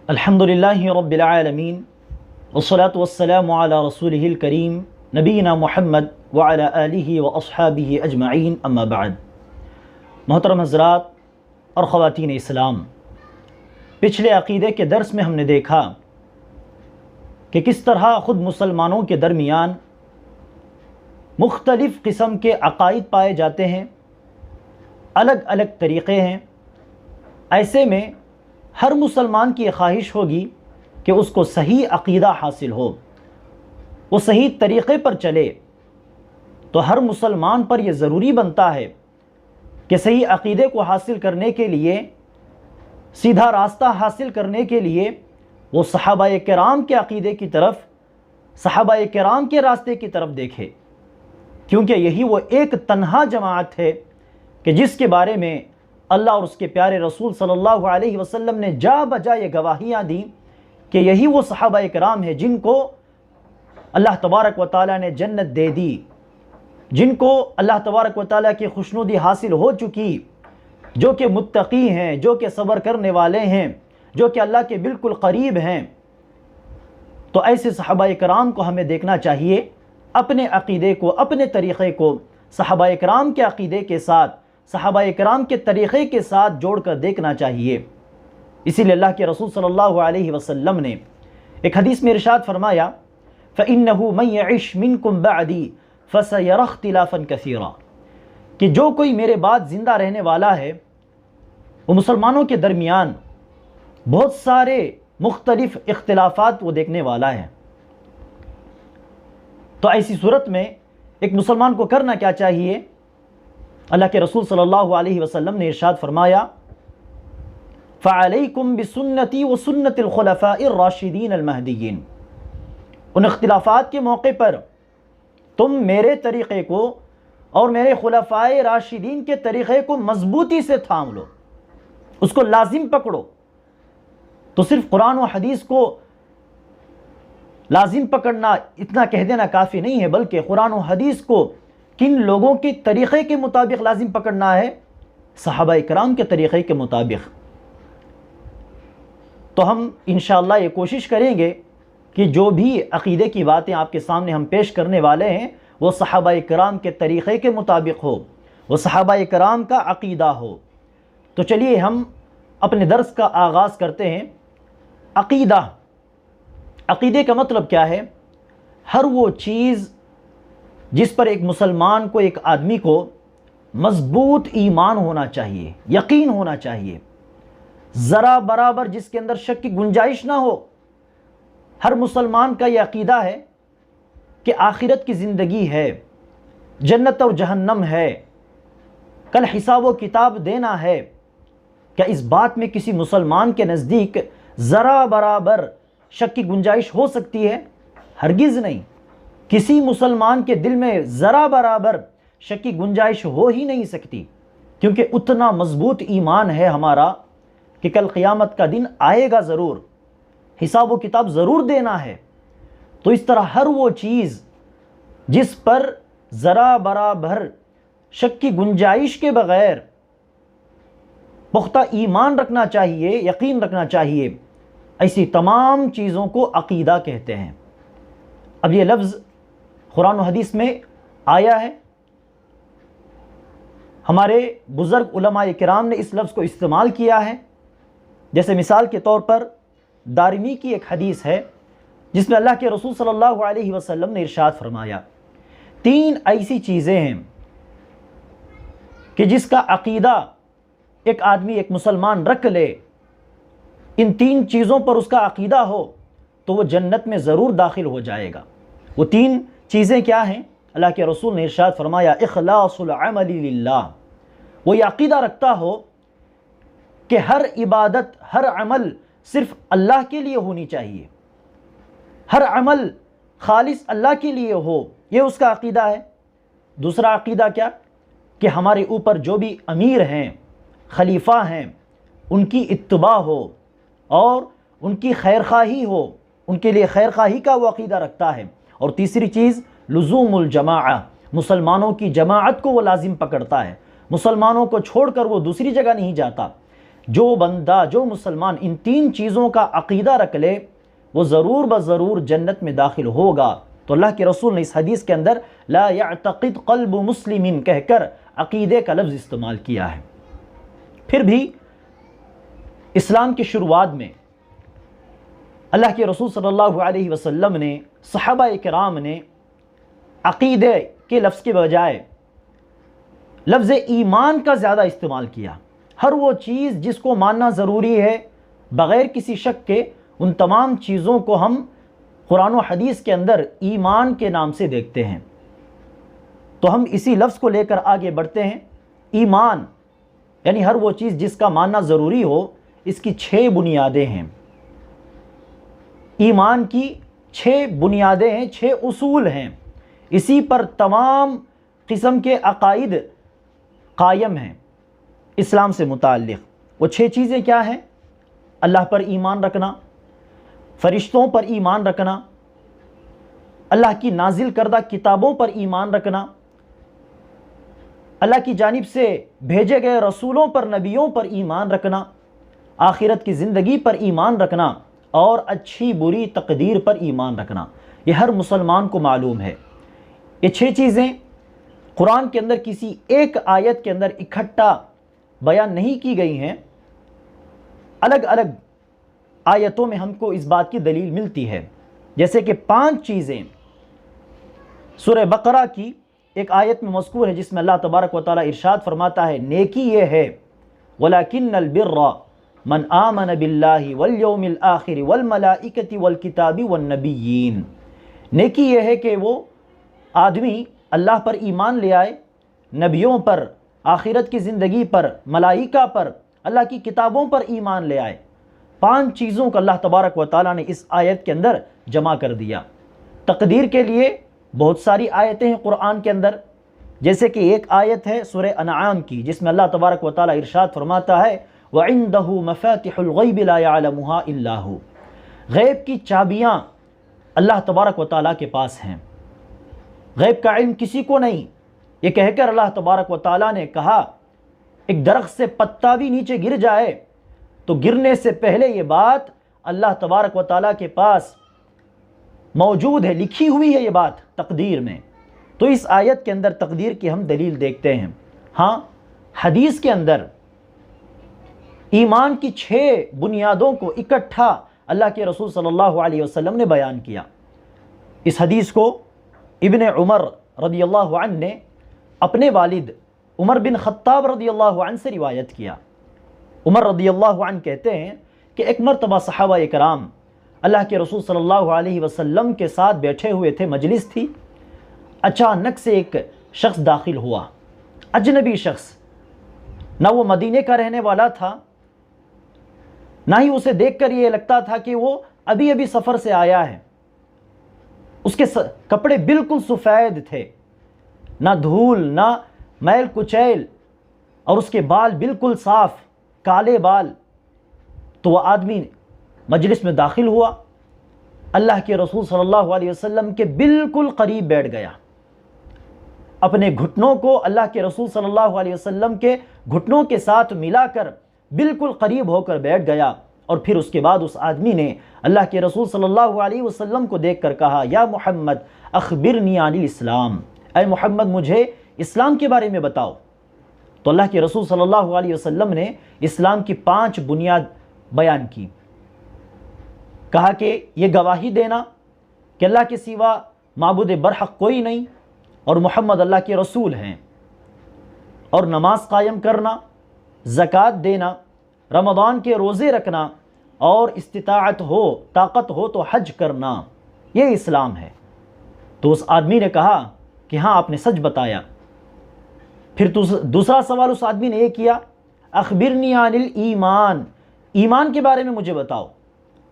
الحمدللہ رب العالمین والصلاة والسلام علی رسولہ الکریم نبینا محمد وعلی آلہ واصحابہ اجمعین اما بعد۔ محترم حضرات اور خواتین اسلام، پچھلے عقیدے کے درس میں ہم نے دیکھا کہ کس طرح خود مسلمانوں کے درمیان مختلف قسم کے عقائد پائے جاتے ہیں، الگ الگ طریقے ہیں۔ ایسے میں ہر مسلمان کی یہ خواہش ہوگی کہ اس کو صحیح عقیدہ حاصل ہو، وہ صحیح طریقے پر چلے۔ تو ہر مسلمان پر یہ ضروری بنتا ہے کہ صحیح عقیدے کو حاصل کرنے کے لیے، سیدھا راستہ حاصل کرنے کے لیے وہ صحابہ کرام کے عقیدے کی طرف، صحابہ کرام کے راستے کی طرف دیکھے، کیونکہ یہی وہ ایک تنہا جماعت ہے کہ جس کے بارے میں اللہ اور اس کے پیارے رسول صلی اللہ علیہ وسلم نے جا بجا یہ گواہیاں دیں کہ یہی وہ صحابہ کرام ہیں جن کو اللہ تبارک و تعالیٰ نے جنت دے دی، جن کو اللہ تبارک و تعالیٰ کی خوشنودی حاصل ہو چکی، جو کہ متقی ہیں، جو کہ صبر کرنے والے ہیں، جو کہ اللہ کے بالکل قریب ہیں۔ تو ایسے صحابہ کرام کو ہمیں دیکھنا چاہیے، اپنے عقیدے کو، اپنے طریقے کو صحابہ کرام کے عقیدے کے ساتھ، صحابہ کرام کے طریقے کے ساتھ جوڑ کر دیکھنا چاہیے۔ اسی لیے اللہ کے رسول صلی اللہ علیہ وسلم نے ایک حدیث میں ارشاد فرمایا، فَإِنَّهُ مَن يَعِشْ مِنْكُمْ بَعْدِي فَسَيَرَى اخْتِلَافًا كَثِيرًا، کہ جو کوئی میرے بعد زندہ رہنے والا ہے وہ مسلمانوں کے درمیان بہت سارے مختلف اختلافات وہ دیکھنے والا ہے۔ تو ایسی صورت میں ایک مسلمان کو کرنا کیا چاہیے؟ اللہ کے رسول صلی اللہ علیہ وسلم نے ارشاد فرمایا، فَعَلَيْكُمْ بِسُنَّتِي وَسُنَّةِ الْخُلَفَاءِ الرَّاشِدِينَ الْمَهْدِيِّينَ، ان اختلافات کے موقع پر تم میرے طریقے کو اور میرے خلفائے راشدین کے طریقے کو مضبوطی سے تھام لو، اس کو لازم پکڑو۔ تو صرف قرآن و حدیث کو لازم پکڑنا، اتنا کہہ دینا کافی نہیں ہے، بلکہ قرآن و حدیث کو کن لوگوں کے طریقے کے مطابق لازم پکڑنا ہے؟ صحابہ کرام کے طریقے کے مطابق۔ تو ہم انشاءاللہ یہ کوشش کریں گے کہ جو بھی عقیدے کی باتیں آپ کے سامنے ہم پیش کرنے والے ہیں وہ صحابہ کرام کے طریقے کے مطابق ہو، وہ صحابہ کرام کا عقیدہ ہو۔ تو چلیے ہم اپنے درس کا آغاز کرتے ہیں۔ عقیدہ، عقیدے کا مطلب کیا ہے؟ ہر وہ چیز جس پر ایک مسلمان کو، ایک آدمی کو مضبوط ایمان ہونا چاہیے، یقین ہونا چاہیے، ذرا برابر جس کے اندر شک کی گنجائش نہ ہو۔ ہر مسلمان کا یہ عقیدہ ہے کہ آخرت کی زندگی ہے، جنت اور جہنم ہے، کل حساب و کتاب دینا ہے۔ کیا اس بات میں کسی مسلمان کے نزدیک ذرا برابر شک کی گنجائش ہو سکتی ہے؟ ہرگز نہیں۔ کسی مسلمان کے دل میں ذرا برابر شک کی گنجائش ہو ہی نہیں سکتی، کیونکہ اتنا مضبوط ایمان ہے ہمارا کہ کل قیامت کا دن آئے گا، ضرور حساب و کتاب ضرور دینا ہے۔ تو اس طرح ہر وہ چیز جس پر ذرا برابر شک کی گنجائش کے بغیر پختہ ایمان رکھنا چاہیے، یقین رکھنا چاہیے، ایسی تمام چیزوں کو عقیدہ کہتے ہیں۔ اب یہ لفظ قرآن و حدیث میں آیا ہے، ہمارے بزرگ علماء کرام نے اس لفظ کو استعمال کیا ہے۔ جیسے مثال کے طور پر دارمی کی ایک حدیث ہے جس میں اللہ کے رسول صلی اللہ علیہ وسلم نے ارشاد فرمایا، 3 ایسی چیزیں ہیں کہ جس کا عقیدہ ایک آدمی، ایک مسلمان رکھ لے، ان 3 چیزوں پر اس کا عقیدہ ہو تو وہ جنت میں ضرور داخل ہو جائے گا۔ وہ 3 چیزیں کیا ہیں؟ اللہ کے رسول نے ارشاد فرمایا، اخلاص العمل للہ، وہ یہ عقیدہ رکھتا ہو کہ ہر عبادت، ہر عمل صرف اللہ کے لیے ہونی چاہیے، ہر عمل خالص اللہ کے لیے ہو، یہ اس کا عقیدہ ہے۔ دوسرا عقیدہ کیا؟ کہ ہمارے اوپر جو بھی امیر ہیں، خلیفہ ہیں، ان کی اتباع ہو اور ان کی خیرخواہی ہو، ان کے لیے خیرخواہی کا وہ عقیدہ رکھتا ہے۔ اور تیسری چیز لزوم الجماعہ، مسلمانوں کی جماعت کو وہ لازم پکڑتا ہے، مسلمانوں کو چھوڑ کر وہ دوسری جگہ نہیں جاتا۔ جو بندہ جو مسلمان ان 3 چیزوں کا عقیدہ رکھ لے وہ ضرور بضرور جنت میں داخل ہوگا۔ تو اللہ کے رسول نے اس حدیث کے اندر لا یعتقد قلب مسلم کہہ کر عقیدے کا لفظ استعمال کیا ہے۔ پھر بھی اسلام کی شروعات میں اللہ کے رسول صلی اللہ علیہ وسلم نے، صحابہ کرام نے عقیدے کے لفظ کے بجائے لفظ ایمان کا زیادہ استعمال کیا۔ ہر وہ چیز جس کو ماننا ضروری ہے بغیر کسی شک کے، ان تمام چیزوں کو ہم قرآن و حدیث کے اندر ایمان کے نام سے دیکھتے ہیں۔ تو ہم اسی لفظ کو لے کر آگے بڑھتے ہیں۔ ایمان یعنی ہر وہ چیز جس کا ماننا ضروری ہو، اس کی 6 بنیادیں ہیں۔ ایمان کی 6 بنیادیں ہیں، 6 اصول ہیں، اسی پر تمام قسم کے عقائد قائم ہیں اسلام سے متعلق۔ وہ 6 چیزیں کیا ہیں؟ اللہ پر ایمان رکھنا، فرشتوں پر ایمان رکھنا، اللہ کی نازل کردہ کتابوں پر ایمان رکھنا، اللہ کی جانب سے بھیجے گئے رسولوں پر، نبیوں پر ایمان رکھنا، آخرت کی زندگی پر ایمان رکھنا، اور اچھی بری تقدیر پر ایمان رکھنا۔ یہ ہر مسلمان کو معلوم ہے۔ یہ 6 چیزیں قرآن کے اندر کسی ایک آیت کے اندر اکٹھا بیان نہیں کی گئی ہیں، الگ الگ آیتوں میں ہم کو اس بات کی دلیل ملتی ہے۔ جیسے کہ 5 چیزیں سورہ بقرہ کی ایک آیت میں مذکور ہے، جس میں اللہ تبارک و تعالیٰ ارشاد فرماتا ہے نیکی یہ ہے وَلَكِنَّ الْبِرَّ مَنْ آمَنَ بِاللَّهِ وَالْيَوْمِ الْآخِرِ وَالْمَلَائِكَةِ وَالْكِتَابِ وَالنَّبِيِّينَ۔ نیکی یہ ہے کہ وہ آدمی اللہ پر ایمان لے آئے، نبیوں پر، آخرت کی زندگی پر، ملائکہ پر، اللہ کی کتابوں پر ایمان لے آئے۔ 5 چیزوں کو اللہ تبارک و تعالیٰ نے اس آیت کے اندر جمع کر دیا۔ تقدیر کے لیے بہت ساری آیتیں ہیں قرآن کے اندر، جیسے کہ ایک آیت ہے سورہ انعام کی، جس میں اللہ تبارک و تعالیٰ ارشاد فرماتا ہے وَعِندَهُ مَفَاتِحُ الْغَيْبِ لَا يَعْلَمُهَا إِلَّا هُوَ۔ غیب کی چابیاں اللہ تبارک و تعالیٰ کے پاس ہیں، غیب کا علم کسی کو نہیں۔ یہ کہہ کر اللہ تبارک و تعالیٰ نے کہا ایک درخت سے پتا بھی نیچے گر جائے تو گرنے سے پہلے یہ بات اللہ تبارک و تعالیٰ کے پاس موجود ہے، لکھی ہوئی ہے یہ بات تقدیر میں۔ تو اس آیت کے اندر تقدیر کی ہم دلیل دیکھتے ہیں۔ ہاں، حدیث کے اندر ایمان کی 6 بنیادوں کو اکٹھا اللہ کے رسول صلی اللہ علیہ وسلم نے بیان کیا۔ اس حدیث کو ابن عمر رضی اللہ عنہ نے اپنے والد عمر بن خطاب رضی اللہ عنہ سے روایت کیا۔ عمر رضی اللہ عنہ کہتے ہیں کہ ایک مرتبہ صحابہ کرام اللہ کے رسول صلی اللہ علیہ وسلم کے ساتھ بیٹھے ہوئے تھے، مجلس تھی، اچانک سے ایک شخص داخل ہوا، اجنبی شخص، نہ وہ مدینے کا رہنے والا تھا، نہ ہی اسے دیکھ کر یہ لگتا تھا کہ وہ ابھی ابھی سفر سے آیا ہے۔ اس کے کپڑے بالکل سفید تھے، نہ دھول نہ میل کچیل، اور اس کے بال بالکل صاف کالے بال۔ تو وہ آدمی مجلس میں داخل ہوا، اللہ کے رسول صلی اللہ علیہ وسلم کے بالکل قریب بیٹھ گیا، اپنے گھٹنوں کو اللہ کے رسول صلی اللہ علیہ وسلم کے گھٹنوں کے ساتھ ملا کر بالکل قریب ہو کر بیٹھ گیا۔ اور پھر اس کے بعد اس آدمی نے اللہ کے رسول صلی اللہ علیہ وسلم کو دیکھ کر کہا یا محمد اخبرنی عن الاسلام، اے محمد مجھے اسلام کے بارے میں بتاؤ۔ تو اللہ کے رسول صلی اللہ علیہ وسلم نے اسلام کی 5 بنیاد بیان کی۔ کہا کہ یہ گواہی دینا کہ اللہ کے سوا معبود برحق کوئی نہیں اور محمد اللہ کے رسول ہیں، اور نماز قائم کرنا، زکوٰۃ دینا، رمضان کے روزے رکھنا، اور استطاعت ہو، طاقت ہو تو حج کرنا، یہ اسلام ہے۔ تو اس آدمی نے کہا کہ ہاں آپ نے سچ بتایا۔ پھر دوسرا سوال اس آدمی نے یہ کیا اخبرنی عن الایمان، ایمان کے بارے میں مجھے بتاؤ۔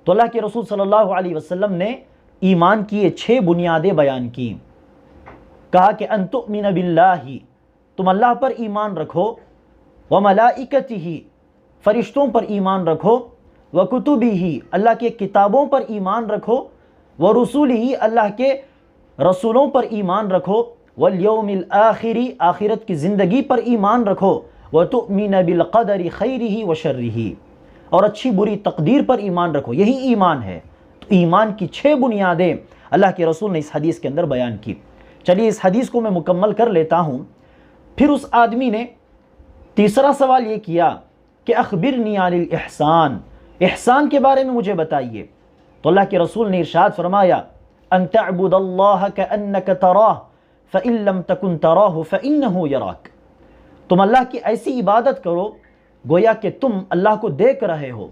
تو اللہ کے رسول صلی اللہ علیہ وسلم نے ایمان کی یہ 6 بنیادیں بیان کی۔ کہا کہ ان تؤمن باللہ، تم اللہ پر ایمان رکھو، وملائکتہ، فرشتوں پر ایمان رکھو، وکتبہ، اللہ کے کتابوں پر ایمان رکھو، ورسولہ، اللہ کے رسولوں پر ایمان رکھو، والیوم الآخر، آخرت کی زندگی پر ایمان رکھو، وَتُؤْمِنَ بِالْقَدَرِ خَيْرِهِ وَشَرِّهِ، اور اچھی بری تقدیر پر ایمان رکھو، یہی ایمان ہے۔ تو ایمان کی 6 بنیادیں اللہ کے رسول نے اس حدیث کے اندر بیان کی۔ چلیے اس حدیث کو میں مکمل کر لیتا ہوں۔ پھر اس آدمی نے تیسرا سوال یہ کیا کہ اخبرنی عن الاحسان، احسان کے بارے میں مجھے بتائیے۔ تو اللہ کے رسول نے ارشاد فرمایا ان تعبد اللہ کأنک تراہ فإن لم تکن تراہ فإنہ یراک، تم اللہ کی ایسی عبادت کرو گویا کہ تم اللہ کو دیکھ رہے ہو۔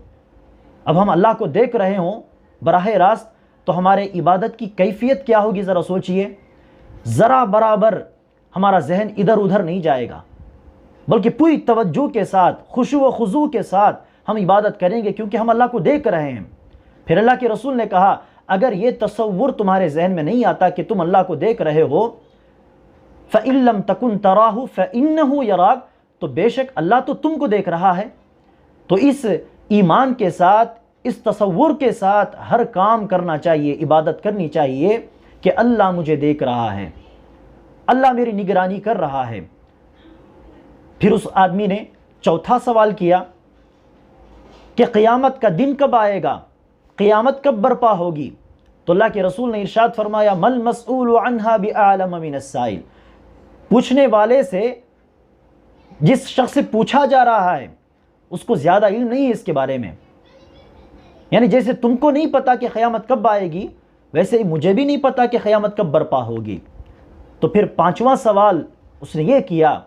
اب ہم اللہ کو دیکھ رہے ہوں براہ راست تو ہمارے عبادت کی کیفیت کیا ہوگی ذرا سوچئے۔ ذرا برابر ہمارا ذہن ادھر ادھر نہیں جائے گا، بلکہ پوری توجہ کے ساتھ، خشوع و خضوع کے ساتھ ہم عبادت کریں گے، کیونکہ ہم اللہ کو دیکھ رہے ہیں۔ پھر اللہ کے رسول نے کہا اگر یہ تصور تمہارے ذہن میں نہیں آتا کہ تم اللہ کو دیکھ رہے ہو، فَإِن لَمْ تَكُنْ تَرَاهُ فَإِنَّهُ يَرَاكَ، تو بے شک اللہ تو تم کو دیکھ رہا ہے۔ تو اس ایمان کے ساتھ، اس تصور کے ساتھ ہر کام کرنا چاہیے، عبادت کرنی چاہیے کہ اللہ مجھے دیکھ رہا ہے، اللہ میری نگرانی کر رہا ہے۔ پھر اس آدمی نے چوتھا سوال کیا کہ قیامت کا دن کب آئے گا، قیامت کب برپا ہوگی؟ تو اللہ کے رسول نے ارشاد فرمایا مَا الْمَسْئُولُ عَنْهَا بِأَعْلَمَ مِنَ السَّائِلِ، پوچھنے والے سے، جس شخص سے پوچھا جا رہا ہے اس کو زیادہ علم نہیں ہے اس کے بارے میں۔ یعنی جیسے تم کو نہیں پتا کہ قیامت کب آئے گی، ویسے ہی مجھے بھی نہیں پتا کہ قیامت کب برپا ہوگی۔ تو پھر پانچواں سوال اس نے یہ کیا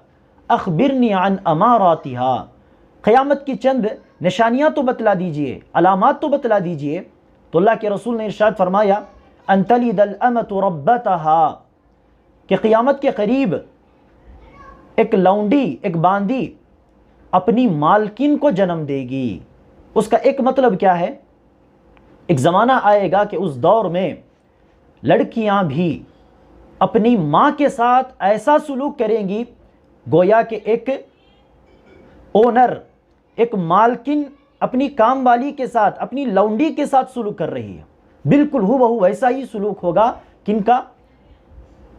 اخبرنی عن اماراتہا، قیامت کی چند نشانیاں تو بتلا دیجئے، علامات تو بتلا دیجئے۔ تو اللہ کے رسول نے ارشاد فرمایا ان تلد الامۃ ربتہا، کہ قیامت کے قریب ایک لونڈی، ایک باندی اپنی مالکن کو جنم دے گی۔ اس کا ایک مطلب کیا ہے؟ ایک زمانہ آئے گا کہ اس دور میں لڑکیاں بھی اپنی ماں کے ساتھ ایسا سلوک کریں گی گویا کہ ایک اونر، ایک مالکن اپنی کام والی کے ساتھ، اپنی لونڈی کے ساتھ سلوک کر رہی ہے۔ بالکل ہو بہو ویسا ہی سلوک ہوگا، کن کا؟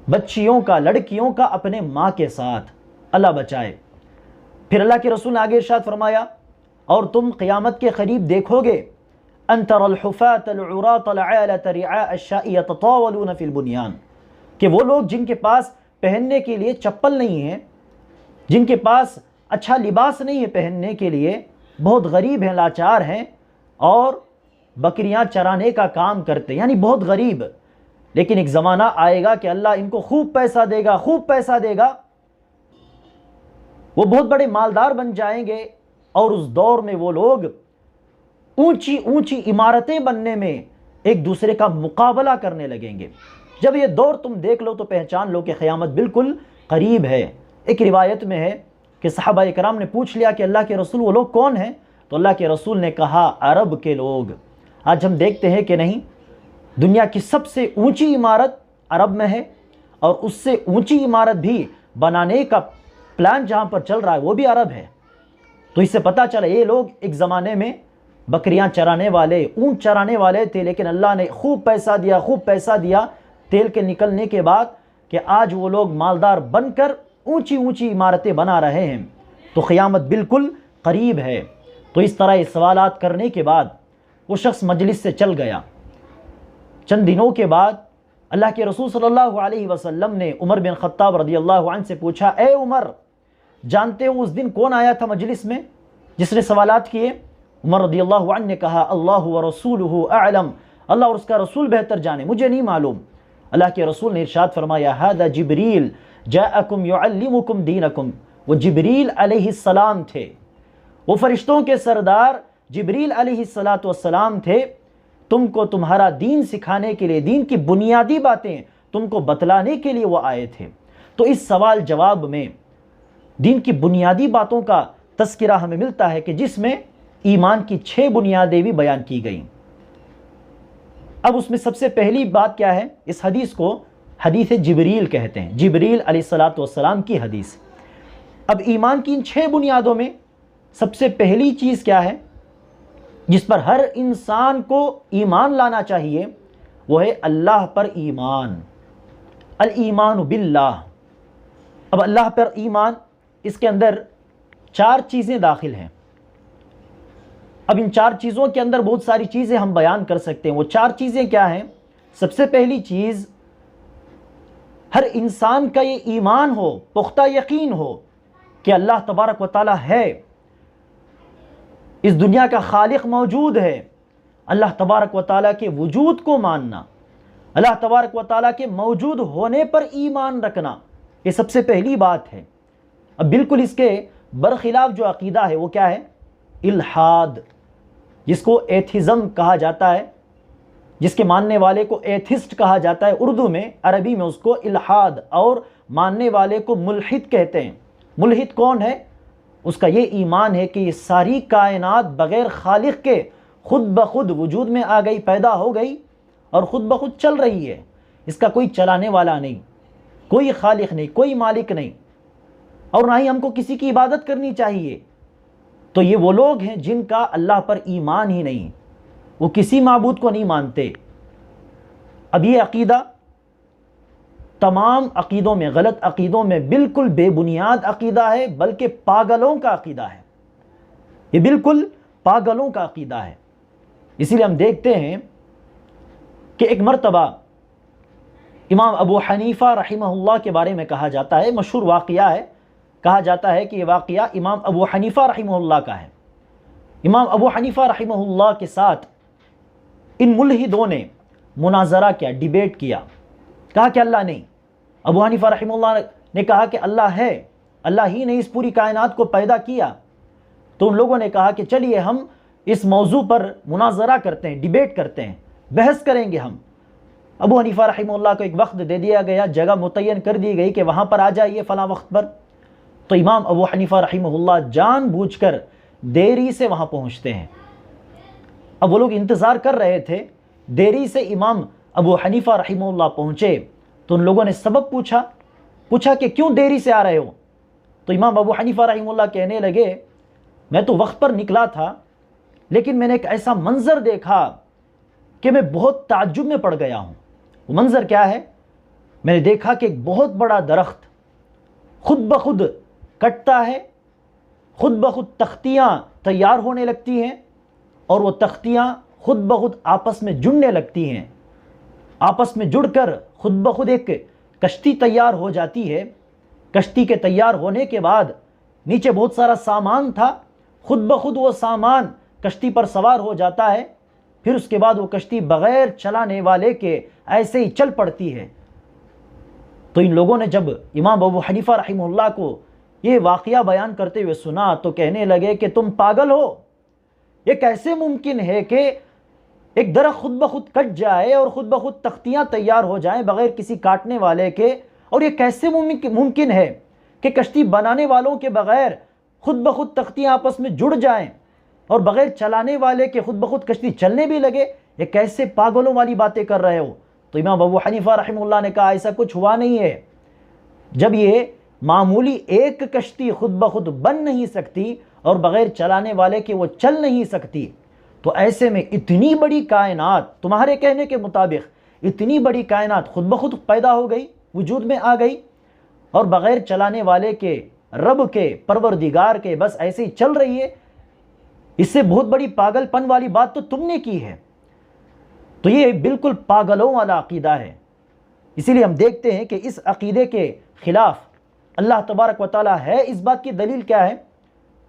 بچیوں کا، لڑکیوں کا اپنے ماں کے ساتھ، اللہ بچائے۔ پھر اللہ کے رسول نے آگے ارشاد فرمایا اور تم قیامت کے قریب دیکھو گے ان تر الحفاة العراة العالة رعاء الشاء يتطاولون في البنيان، کہ وہ لوگ جن کے پاس پہننے کے لیے چپل نہیں ہے، جن کے پاس اچھا لباس نہیں ہے پہننے کے لیے، بہت غریب ہیں، لاچار ہیں، اور بکریاں چرانے کا کام کرتے، یعنی بہت غریب۔ لیکن ایک زمانہ آئے گا کہ اللہ ان کو خوب پیسہ دے گا، خوب پیسہ دے گا، وہ بہت بڑے مالدار بن جائیں گے، اور اس دور میں وہ لوگ اونچی اونچی عمارتیں بننے میں ایک دوسرے کا مقابلہ کرنے لگیں گے۔ جب یہ دور تم دیکھ لو تو پہچان لو کہ قیامت بالکل قریب ہے۔ ایک روایت میں ہے کہ صحابہ اکرام نے پوچھ لیا کہ اللہ کے رسول وہ لوگ کون ہیں؟ تو اللہ کے رسول نے کہا عرب کے لوگ۔ آج ہم دیکھتے ہیں کہ نہیں، دنیا کی سب سے اونچی عمارت عرب میں ہے، اور اس سے اونچی عمارت بھی بنانے کا پلان جہاں پر چل رہا ہے وہ بھی عرب ہے۔ تو اس سے پتہ چلا یہ لوگ ایک زمانے میں بکریاں چرانے والے، اونٹ چرانے والے تھے، لیکن اللہ نے خوب پیسہ دیا، خوب پیسہ دیا تیل کے نکلنے کے بعد، کہ آج وہ لوگ مالدار بن کر اونچی اونچی عمارتیں بنا رہے ہیں۔ تو قیامت بالکل قریب ہے۔ تو اس طرح یہ سوالات کرنے کے بعد وہ شخص مجلس سے چل گیا۔ چند دنوں کے بعد اللہ کے رسول صلی اللہ علیہ وسلم نے عمر بن خطاب رضی اللہ عنہ سے پوچھا اے عمر، جانتے ہو اس دن کون آیا تھا مجلس میں جس نے سوالات کیے؟ عمر رضی اللہ عنہ نے کہا اللہ ورسولہ اعلم، اللہ اور اس کا رسول بہتر جانے، مجھے نہیں معلوم۔ اللہ کے رسول نے ارشاد فرمایا ھذا جبریل جاءکم یعلمکم دینکم، وہ جبریل علیہ السلام تھے، وہ فرشتوں کے سردار جبریل علیہ السلام تھے، تم کو تمہارا دین سکھانے کے لیے، دین کی بنیادی باتیں تم کو بتلانے کے لیے وہ آئے تھے۔ تو اس سوال جواب میں دین کی بنیادی باتوں کا تذکرہ ہمیں ملتا ہے کہ جس میں ایمان کی 6 بنیادیں بھی بیان کی گئیں۔ اب اس میں سب سے پہلی بات کیا ہے؟ اس حدیث کو حدیث جبریل کہتے ہیں، جبریل علیہ السلام کی حدیث۔ اب ایمان کی ان 6 بنیادوں میں سب سے پہلی چیز کیا ہے جس پر ہر انسان کو ایمان لانا چاہیے؟ وہ ہے اللہ پر ایمان، الایمان باللہ۔ اب اللہ پر ایمان، اس کے اندر 4 چیزیں داخل ہیں۔ اب ان 4 چیزوں کے اندر بہت ساری چیزیں ہم بیان کر سکتے ہیں۔ وہ 4 چیزیں کیا ہیں؟ سب سے پہلی چیز، ہر انسان کا یہ ایمان ہو، پختہ یقین ہو کہ اللہ تبارک و تعالی ہے، اس دنیا کا خالق موجود ہے۔ اللہ تبارک و تعالیٰ کے وجود کو ماننا، اللہ تبارک و تعالیٰ کے موجود ہونے پر ایمان رکھنا، یہ سب سے پہلی بات ہے۔ اب بالکل اس کے برخلاف جو عقیدہ ہے وہ کیا ہے؟ الحاد، جس کو ایتھزم کہا جاتا ہے، جس کے ماننے والے کو ایتھسٹ کہا جاتا ہے اردو میں، عربی میں اس کو الحاد، اور ماننے والے کو ملحد کہتے ہیں۔ ملحد کون ہے؟ اس کا یہ ایمان ہے کہ یہ ساری کائنات بغیر خالق کے خود بخود وجود میں آ گئی، پیدا ہو گئی اور خود بخود چل رہی ہے، اس کا کوئی چلانے والا نہیں، کوئی خالق نہیں، کوئی مالک نہیں، اور نہ ہی ہم کو کسی کی عبادت کرنی چاہیے۔ تو یہ وہ لوگ ہیں جن کا اللہ پر ایمان ہی نہیں، وہ کسی معبود کو نہیں مانتے۔ اب یہ عقیدہ تمام عقیدوں میں، غلط عقیدوں میں بالکل بے بنیاد عقیدہ ہے، بلکہ پاگلوں کا عقیدہ ہے، یہ بالکل پاگلوں کا عقیدہ ہے۔ اسی لیے ہم دیکھتے ہیں کہ ایک مرتبہ امام ابو حنیفہ رحمہ اللہ کے بارے میں کہا جاتا ہے، مشہور واقعہ ہے، کہا جاتا ہے کہ یہ واقعہ امام ابو حنیفہ رحمہ اللہ کا ہے۔ امام ابو حنیفہ رحمہ اللہ کے ساتھ ان ملحدوں نے مناظرہ کیا، ڈیبیٹ کیا، کہا کہ اللہ نہیں۔ ابو حنیفہ رحمہ اللہ نے کہا کہ اللہ ہے، اللہ ہی نے اس پوری کائنات کو پیدا کیا۔ تو ان لوگوں نے کہا کہ چلیے ہم اس موضوع پر مناظرہ کرتے ہیں، ڈیبیٹ کرتے ہیں، بحث کریں گے ہم۔ ابو حنیفہ رحمہ اللہ کو ایک وقت دے دیا گیا، جگہ متعین کر دی گئی کہ وہاں پر آ جائیے فلاں وقت پر۔ تو امام ابو حنیفہ رحمہ اللہ جان بوجھ کر دیری سے وہاں پہنچتے ہیں۔ اب وہ لوگ انتظار کر رہے تھے، دیری سے امام ابو حنیفہ رحمہ اللہ پہنچے تو ان لوگوں نے سبب پوچھا کہ کیوں دیری سے آ رہے ہو؟ تو امام ابو حنیفہ رحمہ اللہ کہنے لگے میں تو وقت پر نکلا تھا، لیکن میں نے ایک ایسا منظر دیکھا کہ میں بہت تعجب میں پڑ گیا ہوں۔ وہ منظر کیا ہے؟ میں نے دیکھا کہ ایک بہت بڑا درخت خود بخود کٹتا ہے، خود بخود تختیاں تیار ہونے لگتی ہیں، اور وہ تختیاں خود بخود آپس میں جڑنے لگتی ہیں، آپس میں جڑ کر خود بخود ایک کشتی تیار ہو جاتی ہے۔ کشتی کے تیار ہونے کے بعد نیچے بہت سارا سامان تھا، خود بخود وہ سامان کشتی پر سوار ہو جاتا ہے، پھر اس کے بعد وہ کشتی بغیر چلانے والے کے ایسے ہی چل پڑتی ہے۔ تو ان لوگوں نے جب امام ابو حنیفہ رحمہ اللہ کو یہ واقعہ بیان کرتے ہوئے سنا تو کہنے لگے کہ تم پاگل ہو، یہ کیسے ممکن ہے کہ ایک درخت خود بخود کٹ جائے اور خود بخود تختیاں تیار ہو جائیں بغیر کسی کاٹنے والے کے، اور یہ کیسے ممکن ہے کہ کشتی بنانے والوں کے بغیر خود بخود تختیاں آپس میں جڑ جائیں اور بغیر چلانے والے کے خود بخود کشتی چلنے بھی لگے؟ یہ کیسے پاگلوں والی باتیں کر رہے ہو؟ تو امام ابو حنیفہ رحمہ اللہ نے کہا ایسا کچھ ہوا نہیں ہے۔ جب یہ معمولی ایک کشتی خود بخود بن نہیں سکتی اور بغیر چلانے والے کے وہ چل نہیں سکتی، تو ایسے میں اتنی بڑی کائنات، تمہارے کہنے کے مطابق اتنی بڑی کائنات خود بخود پیدا ہو گئی، وجود میں آ گئی، اور بغیر چلانے والے کے، رب کے، پروردگار کے، بس ایسے ہی چل رہی ہے؟ اس سے بہت بڑی پاگل پن والی بات تو تم نے کی ہے۔ تو یہ بالکل پاگلوں والا عقیدہ ہے۔ اسی لیے ہم دیکھتے ہیں کہ اس عقیدے کے خلاف اللہ تبارک و تعالیٰ ہے، اس بات کی دلیل کیا ہے؟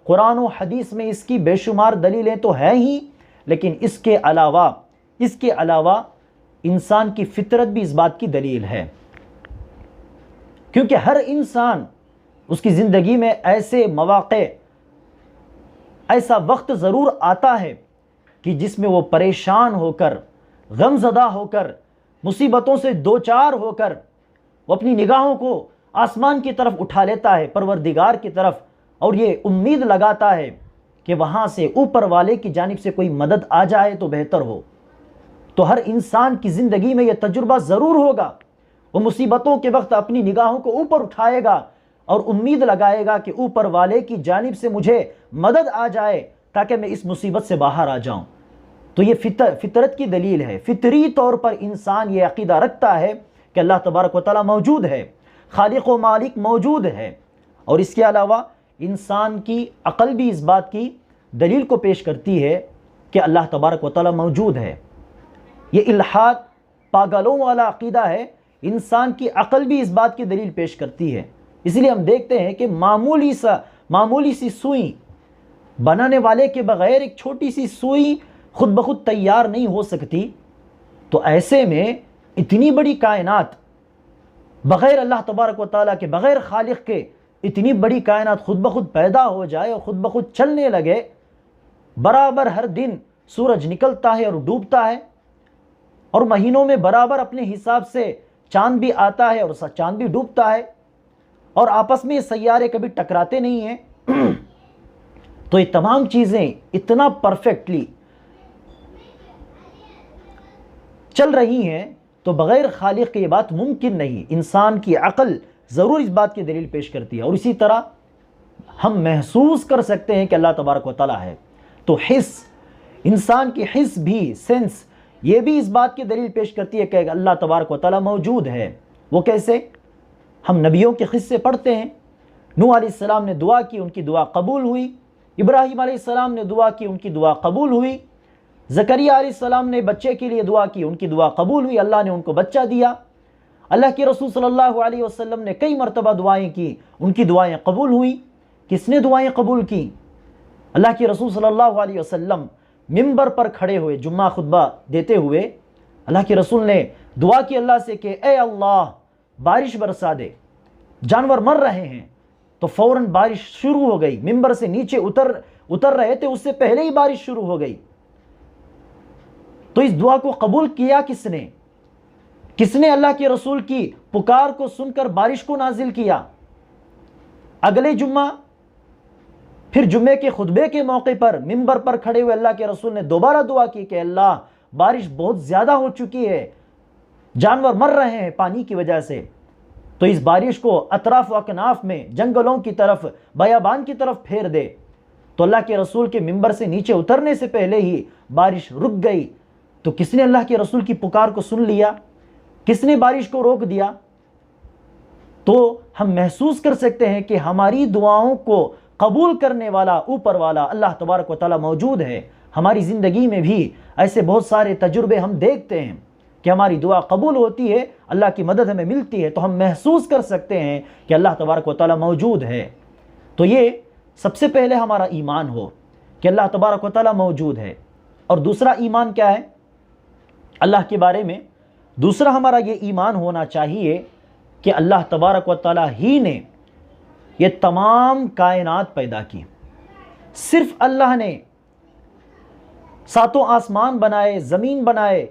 قرآن و حدیث میں اس کی بے شمار دلیلیں تو ہیں ہی، لیکن اس کے علاوہ انسان کی فطرت بھی اس بات کی دلیل ہے، کیونکہ ہر انسان اس کی زندگی میں ایسے مواقع، ایسا وقت ضرور آتا ہے کہ جس میں وہ پریشان ہو کر، غم زدہ ہو کر، مصیبتوں سے دوچار ہو کر وہ اپنی نگاہوں کو آسمان کی طرف اٹھا لیتا ہے، پروردگار کی طرف، اور یہ امید لگاتا ہے کہ وہاں سے اوپر والے کی جانب سے کوئی مدد آ جائے تو بہتر ہو۔ تو ہر انسان کی زندگی میں یہ تجربہ ضرور ہوگا، وہ مصیبتوں کے وقت اپنی نگاہوں کو اوپر اٹھائے گا اور امید لگائے گا کہ اوپر والے کی جانب سے مجھے مدد آ جائے تاکہ میں اس مصیبت سے باہر آ جاؤں۔ تو یہ فطرت کی دلیل ہے، فطری طور پر انسان یہ عقیدہ رکھتا ہے کہ اللہ تبارک و تعالیٰ موجود ہے، خالق و مالک موجود ہے، اور اس کے علاوہ انسان کی عقل بھی اس بات کی دلیل کو پیش کرتی ہے کہ اللہ تبارک و تعالیٰ موجود ہے۔ یہ الحاد پاگلوں والا عقیدہ ہے، انسان کی عقل بھی اس بات کی دلیل پیش کرتی ہے۔ اس لیے ہم دیکھتے ہیں کہ معمولی سی سوئی بنانے والے کے بغیر ایک چھوٹی سی سوئی خود بخود تیار نہیں ہو سکتی، تو ایسے میں اتنی بڑی کائنات بغیر اللہ تبارک و تعالیٰ کے، بغیر خالق کے، اتنی بڑی کائنات خود بخود پیدا ہو جائے اور خود بخود چلنے لگے، برابر ہر دن سورج نکلتا ہے اور ڈوبتا ہے، اور مہینوں میں برابر اپنے حساب سے چاند بھی آتا ہے اور چاند بھی ڈوبتا ہے، اور آپس میں یہ سیارے کبھی ٹکراتے نہیں ہیں، تو یہ تمام چیزیں اتنا پرفیکٹلی چل رہی ہیں، تو بغیر خالق کے یہ بات ممکن نہیں۔ انسان کی عقل ضرور اس بات کی دلیل پیش کرتی ہے، اور اسی طرح ہم محسوس کر سکتے ہیں کہ اللہ تبارک و تعالیٰ ہے۔ تو حس، انسان کی حس بھی، سینس، یہ بھی اس بات کی دلیل پیش کرتی ہے کہ اللہ تبارک و تعالیٰ موجود ہے۔ وہ کیسے؟ ہم نبیوں کے قصے پڑھتے ہیں، نوح علیہ السلام نے دعا کی، ان کی دعا قبول ہوئی، ابراہیم علیہ السلام نے دعا کی، ان کی دعا قبول ہوئی، زکریا علیہ السلام نے بچے کے لیے دعا کی، ان کی دعا قبول ہوئی، اللہ نے ان کو بچہ دیا۔ اللہ کے رسول صلی اللہ علیہ وسلم نے کئی مرتبہ دعائیں کی، ان کی دعائیں قبول ہوئیں۔ کس نے دعائیں قبول کی؟ اللہ کے رسول صلی اللہ علیہ وسلم منبر پر کھڑے ہوئے جمعہ خطبہ دیتے ہوئے اللہ کے رسول نے دعا کی اللہ سے کہ اے اللہ بارش برسا دے، جانور مر رہے ہیں، تو فوراً بارش شروع ہو گئی۔ منبر سے نیچے اتر رہے تھے، اس سے پہلے ہی بارش شروع ہو گئی۔ تو اس دعا کو قبول کیا کس نے؟ کس نے اللہ کے رسول کی پکار کو سن کر بارش کو نازل کیا؟ اگلے جمعہ پھر جمعے کے خطبے کے موقع پر منبر پر کھڑے ہوئے اللہ کے رسول نے دوبارہ دعا کی کہ اللہ بارش بہت زیادہ ہو چکی ہے، جانور مر رہے ہیں پانی کی وجہ سے، تو اس بارش کو اطراف و اکناف میں جنگلوں کی طرف، بیابان کی طرف پھیر دے۔ تو اللہ کے رسول کے منبر سے نیچے اترنے سے پہلے ہی بارش رک گئی۔ تو کس نے اللہ کے رسول کی پکار کو سن لیا؟ کس نے بارش کو روک دیا؟ تو ہم محسوس کر سکتے ہیں کہ ہماری دعاؤں کو قبول کرنے والا اوپر والا اللہ تبارک و تعالیٰ موجود ہے۔ ہماری زندگی میں بھی ایسے بہت سارے تجربے ہم دیکھتے ہیں کہ ہماری دعا قبول ہوتی ہے، اللہ کی مدد ہمیں ملتی ہے، تو ہم محسوس کر سکتے ہیں کہ اللہ تبارک و تعالیٰ موجود ہے۔ تو یہ سب سے پہلے ہمارا ایمان ہو کہ اللہ تبارک و تعالیٰ موجود ہے۔ اور دوسرا ایمان کیا ہے اللہ کے بارے میں؟ دوسرا ہمارا یہ ایمان ہونا چاہیے کہ اللہ تبارک و تعالیٰ ہی نے یہ تمام کائنات پیدا کی۔ صرف اللہ نے ساتوں آسمان بنائے، زمین بنائے،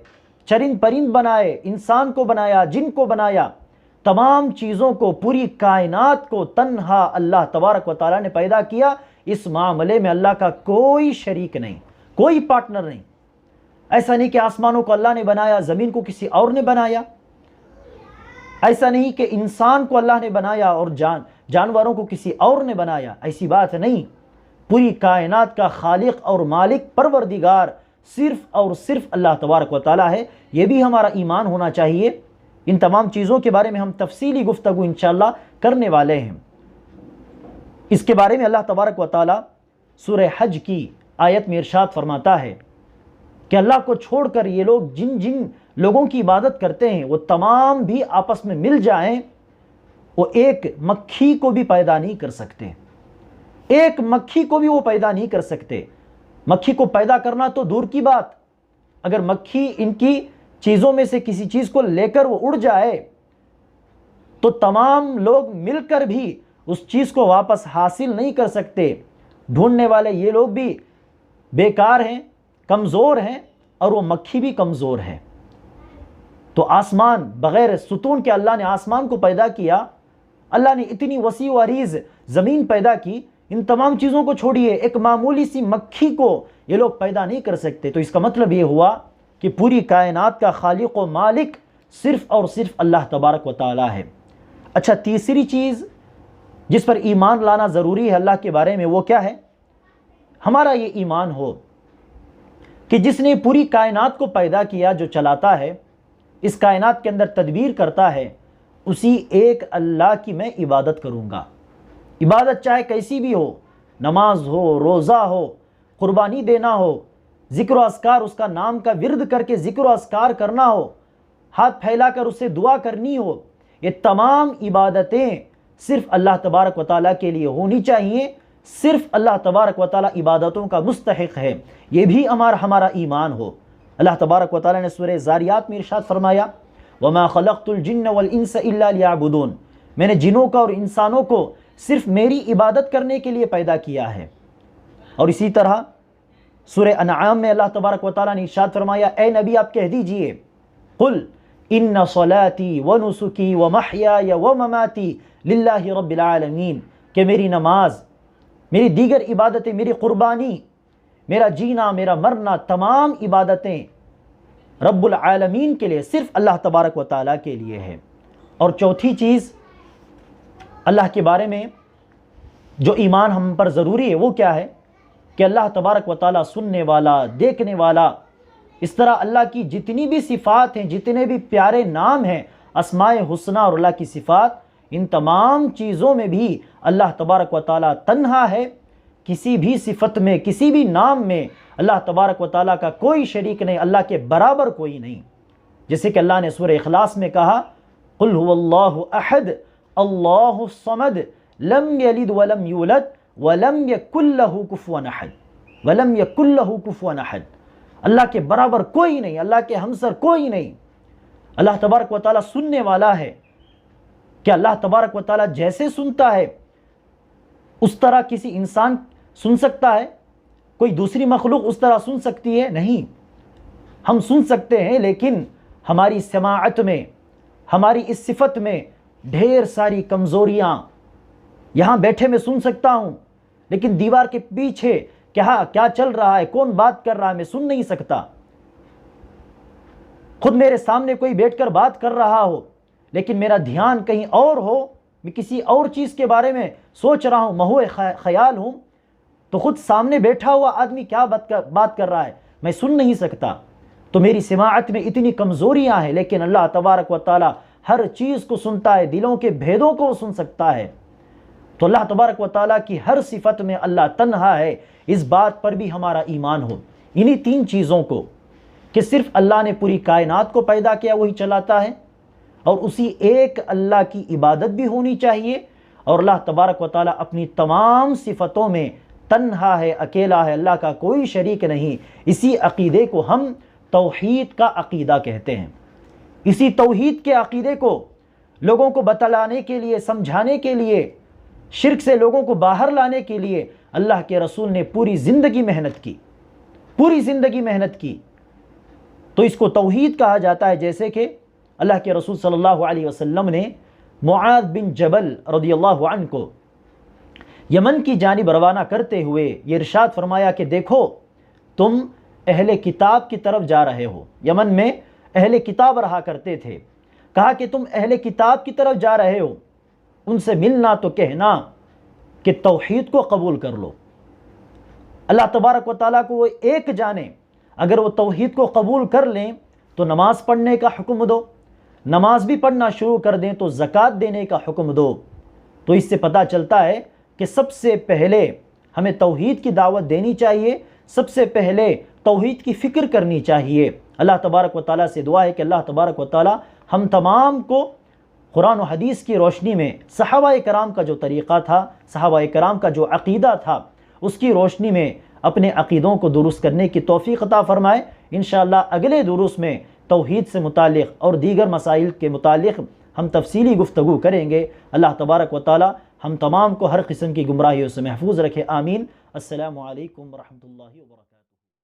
چرند پرند بنائے، انسان کو بنایا، جن کو بنایا، تمام چیزوں کو، پوری کائنات کو تنہا اللہ تبارک و تعالیٰ نے پیدا کیا۔ اس معاملے میں اللہ کا کوئی شریک نہیں، کوئی پارٹنر نہیں۔ ایسا نہیں کہ آسمانوں کو اللہ نے بنایا، زمین کو کسی اور نے بنایا، ایسا نہیں کہ انسان کو اللہ نے بنایا اور جانوروں کو کسی اور نے بنایا، ایسی بات نہیں۔ پوری کائنات کا خالق اور مالک پروردگار صرف اور صرف اللہ تبارک و تعالیٰ ہے۔ یہ بھی ہمارا ایمان ہونا چاہیے۔ ان تمام چیزوں کے بارے میں ہم تفصیلی گفتگو انشاءاللہ کرنے والے ہیں۔ اس کے بارے میں اللہ تبارک و تعالیٰ سورہ حج کی آیت میں ارشاد فرماتا ہے کہ اللہ کو چھوڑ کر یہ لوگ جن جن لوگوں کی عبادت کرتے ہیں وہ تمام بھی آپس میں مل جائیں، وہ ایک مکھی کو بھی پیدا نہیں کر سکتے، ایک مکھی کو بھی وہ پیدا نہیں کر سکتے۔ مکھی کو پیدا کرنا تو دور کی بات، اگر مکھی ان کی چیزوں میں سے کسی چیز کو لے کر وہ اڑ جائے تو تمام لوگ مل کر بھی اس چیز کو واپس حاصل نہیں کر سکتے۔ ڈھونڈنے والے یہ لوگ بھی بیکار ہیں، کمزور ہیں، اور وہ مکھی بھی کمزور ہے۔ تو آسمان، بغیر ستون کے اللہ نے آسمان کو پیدا کیا، اللہ نے اتنی وسیع و عریض زمین پیدا کی، ان تمام چیزوں کو چھوڑیے، ایک معمولی سی مکھی کو یہ لوگ پیدا نہیں کر سکتے۔ تو اس کا مطلب یہ ہوا کہ پوری کائنات کا خالق و مالک صرف اور صرف اللہ تبارک و تعالیٰ ہے۔ اچھا، تیسری چیز جس پر ایمان لانا ضروری ہے اللہ کے بارے میں، وہ کیا ہے؟ ہمارا یہ ایمان ہو کہ جس نے پوری کائنات کو پیدا کیا، جو چلاتا ہے، اس کائنات کے اندر تدبیر کرتا ہے، اسی ایک اللہ کی میں عبادت کروں گا۔ عبادت چاہے کیسی بھی ہو، نماز ہو، روزہ ہو، قربانی دینا ہو، ذکر و اذکار، اس کا نام کا ورد کر کے ذکر و اذکار کرنا ہو، ہاتھ پھیلا کر اس سے دعا کرنی ہو، یہ تمام عبادتیں صرف اللہ تبارک و تعالیٰ کے لیے ہونی چاہیے۔ صرف اللہ تبارک و تعالیٰ عبادتوں کا مستحق ہے، یہ بھی ہمارا ایمان ہو۔ اللہ تبارک و تعالیٰ نے سورہ زاریات میں ارشاد فرمایا وَمَا خَلَقْتُ الْجِنَّ وَالْإِنسَ إِلَّا لِيَعْبُدُونَ، میں نے جنوں کا اور انسانوں کو صرف میری عبادت کرنے کے لیے پیدا کیا ہے۔ اور اسی طرح سورہ انعام میں اللہ تبارک و تعالیٰ نے ارشاد فرمایا اے نبی آپ کہہ دیجئے قُلْ إِنَّ صَلَاتِي وَنُسُكِي وَمَحْيَايَ وَمَمَاتِي لِلَّهِ رَبِّ الْعَالَمِينَ، کہ میری نماز، میری دیگر عبادتیں، میری قربانی، میرا جینا، میرا مرنا، تمام عبادتیں رب العالمین کے لیے، صرف اللہ تبارک و تعالیٰ کے لیے ہے۔ اور چوتھی چیز اللہ کے بارے میں جو ایمان ہم پر ضروری ہے وہ کیا ہے کہ اللہ تبارک و تعالیٰ سننے والا، دیکھنے والا، اس طرح اللہ کی جتنی بھی صفات ہیں، جتنے بھی پیارے نام ہیں، اسماء حسنہ اور اللہ کی صفات، ان تمام چیزوں میں بھی اللہ تبارک و تعالیٰ تنہا ہے۔ کسی بھی صفت میں، کسی بھی نام میں اللہ تبارک و تعالیٰ کا کوئی شریک نہیں، اللہ کے برابر کوئی نہیں۔ جیسے کہ اللہ نے سورہ اخلاص میں کہا قُلْ هُوَ اللَّهُ أَحَدٌ اللَّهُ الصَّمَدُ لَمْ يَلِدْ وَلَمْ يُولَدْ وَلَمْ يَكُنْ لَهُ كُفُوًا أَحَدٌ وَلَمْ يَكُنْ لَهُ كُفُوًا أَحَدٌ، اللہ کے برابر کوئی نہیں، اللہ کے ہمسر کوئی نہیں۔ اللہ تبارک و تعالیٰ سننے والا ہے کہ اللہ تبارک و تعالیٰ جیسے سنتا ہے اس طرح کسی انسان سن سکتا ہے؟ کوئی دوسری مخلوق اس طرح سن سکتی ہے؟ نہیں۔ ہم سن سکتے ہیں لیکن ہماری سماعت میں، ہماری اس صفت میں ڈھیر ساری کمزوریاں، یہاں بیٹھے میں سن سکتا ہوں لیکن دیوار کے پیچھے کیا چل رہا ہے، کون بات کر رہا ہے، میں سن نہیں سکتا۔ خود میرے سامنے کوئی بیٹھ کر بات کر رہا ہو لیکن میرا دھیان کہیں اور ہو، میں کسی اور چیز کے بارے میں سوچ رہا ہوں، مہوئے خیال ہوں، تو خود سامنے بیٹھا ہوا آدمی کیا بات کر رہا ہے میں سن نہیں سکتا۔ تو میری سماعت میں اتنی کمزوریاں ہیں، لیکن اللہ تبارک و تعالیٰ ہر چیز کو سنتا ہے، دلوں کے بھیدوں کو سن سکتا ہے۔ تو اللہ تبارک و تعالیٰ کی ہر صفت میں اللہ تنہا ہے، اس بات پر بھی ہمارا ایمان ہو۔ انہی تین چیزوں کو کہ صرف اللہ نے پوری کائنات کو پیدا کیا، وہی چلاتا ہے، اور اسی ایک اللہ کی عبادت بھی ہونی چاہیے، اور اللہ تبارک و تعالیٰ اپنی تمام صفتوں میں تنہا ہے، اکیلا ہے، اللہ کا کوئی شریک نہیں۔ اسی عقیدے کو ہم توحید کا عقیدہ کہتے ہیں۔ اسی توحید کے عقیدے کو لوگوں کو بتلانے کے لیے، سمجھانے کے لیے، شرک سے لوگوں کو باہر لانے کے لیے اللہ کے رسول نے پوری زندگی محنت کی، پوری زندگی محنت کی۔ تو اس کو توحید کہا جاتا ہے۔ جیسے کہ اللہ کے رسول صلی اللہ علیہ وسلم نے معاذ بن جبل رضی اللہ عنہ کو یمن کی جانب روانہ کرتے ہوئے یہ ارشاد فرمایا کہ دیکھو تم اہل کتاب کی طرف جا رہے ہو۔ یمن میں اہل کتاب رہا کرتے تھے۔ کہا کہ تم اہل کتاب کی طرف جا رہے ہو، ان سے ملنا تو کہنا کہ توحید کو قبول کر لو، اللہ تبارک و تعالیٰ کو وہ ایک جانے۔ اگر وہ توحید کو قبول کر لیں تو نماز پڑھنے کا حکم دو، نماز بھی پڑھنا شروع کر دیں تو زکوٰۃ دینے کا حکم دو۔ تو اس سے پتہ چلتا ہے کہ سب سے پہلے ہمیں توحید کی دعوت دینی چاہیے، سب سے پہلے توحید کی فکر کرنی چاہیے۔ اللہ تبارک و تعالیٰ سے دعا ہے کہ اللہ تبارک و تعالیٰ ہم تمام کو قرآن و حدیث کی روشنی میں صحابہ کرام کا جو طریقہ تھا، صحابہ کرام کا جو عقیدہ تھا، اس کی روشنی میں اپنے عقیدوں کو درست کرنے کی توفیق عطا فرمائے۔ انشاءاللہ اگلے دروس میں توحید سے متعلق اور دیگر مسائل کے متعلق ہم تفصیلی گفتگو کریں گے۔ اللہ تبارک و تعالی ہم تمام کو ہر قسم کی گمراہیوں سے محفوظ رکھے، آمین۔ السلام علیکم ورحمۃ اللہ وبرکاتہ۔